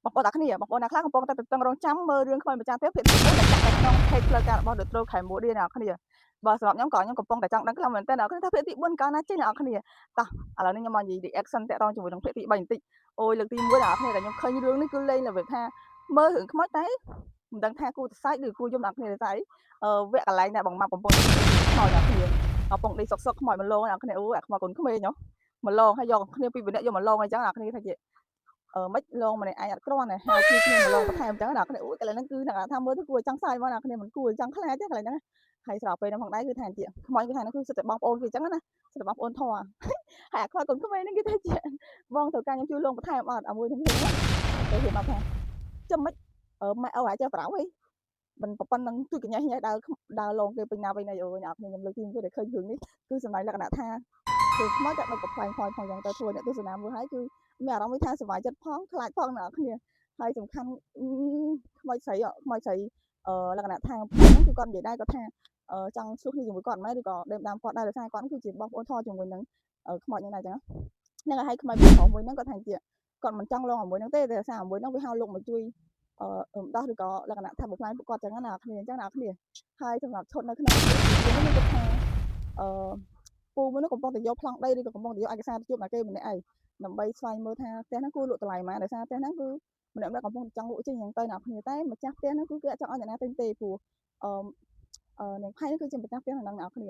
បងប្អូនអ្នកខ្លះកំពុងតែតឹងរង់ចាំមើលរឿងខ្មោចម្ចាស់ផ្ទះភាគទី1ដែលចាក់នៅក្នុង page ផ្លូវការរបស់ Dr. Khaimuddin អ្នកគ្នាបើសម្រាប់ខ្ញុំកំពុងតែចង់ដឹងខ្លាំងមែនទែនអ្នកគ្នាថាភាគទី4កាលណាចេញអ្នកគ្នាតោះឥឡូវនេះខ្ញុំមកនិយាយ reaction តាក់ទងជាមួយនឹងភាគទី3បន្តិចអូយលើកទី1អ្នកគ្នាដែលខ្ញុំឃើញរឿងនេះគឺលេងល្បិចថាមើលរឿងខ្មោចតែមិនដឹងថាគួរសរសើចឬគួរយំអ្នកគ្នាទេវគ្គកន្លែងដែលបងម៉ាប់កំពុងខ្មោចអ្នកគ្នាកំពុងដេកសុកខ្មោចម្លងអ្នកគ្នាអូអាខ្មោចកូនក្មេងហ៎ម្លងហើយយកគ្នាពីរនាក់យកម្លងអញ្ចឹងអ្នកគ្នាថាជាមិនឡងម្នាក់ឯងអត់គ្រាន់តែហៅគ្នាម្លងបន្ថែមអញ្ចឹងអ្នកគ្នាអូកន្លែងហ្នឹងគឺអ្នកថាមើលទៅគួរចង់សើចមកអ្នកគ្នាមិនគួរចង់ខ្លាចទេកន្លែងហ្នឹងហើយស្របពេលហ្នឹងផងដែរគឺថាជាខ្មោចគឺថាហ្នឹងគឺសិតតែបងប្អូនគឺអញ្ចឹងណាសិតតែបងប្អូនធေါ်ហើយអាខ្មោចកូនក្មេងហ្នឹងគេថាជាបងត្រូវការខ្ញុំជួយលងបន្ថែមអត់ឲ្យមួយហ្នឹងទៅគេមកថាចាំមិនម៉ែអូអាចប្រៅហីមិនប៉ុណ្ណឹងជួយកញ្ញាដើរលងគេពេញណាវិញហើយអូអ្នកខ្ញុំលើកទី1ដែលឃើញរឿងនេះគឺសម្ដែងលក្ខណៈថាគឺខ្មោចតែដឹកកំ pl ែងផងយ៉ាងទៅធ្វើអ្នកទស្សនាមើលហើយគឺមានអារម្មណ៍ថាសុបាយចិត្តផងខ្លាចផងអ្នកគ្នាហើយសំខាន់ខ្មោចស្រីលក្ខណៈថាហ្នឹងគឺគាត់និយាយដែរគាត់ថាចង់ជួបគ្នាជាមួយគាត់ម៉ែឬក៏ដេមតាមគាត់ដែរដោយសារគាត់គឺជាបងប្អូនធေါ်ជាមួយនឹងខ្មោចហ្នឹងដែរចឹងហ្នឹងហើយខ្មោចពីមួយហ្នឹងគាត់ថាជាគាត់មិនចង់លងជាមួយហ្នឹងទេដោយសារមួយហ្នឹងវាហៅលោកមកជួយដោះឬក៏លក្ខណៈថាបំផ្លាញពួកគាត់ចឹងណាគ្នាអញ្ចឹងណាគ្នាហើយសម្រាប់ឈុតនៅក្នុងនេះគាត់ថាពូមួយនោះកំពុងតែយកប្លង់ដីឬក៏កំពុងតែយកឯកសារទៅជួបអ្នកគេម្នាក់ឯងដើម្បីស្វែងមើលថាផ្ទះហ្នឹងគួរលក់តម្លៃប៉ុន្មានដោយសារផ្ទះហ្នឹងគឺម្នាក់កំពុងចង់លក់ចេញយ៉ាងទៅអ្នកគ្នាតែម្ចាស់ផ្ទះហ្នឹងគឺគេអត់ចង់ឲ្យអ្នកណាទិញទេព្រោះនាងផៃហ្នឹងគឺជាម្ចាស់ផ្ទះហ្នឹងអ្នកគ្នា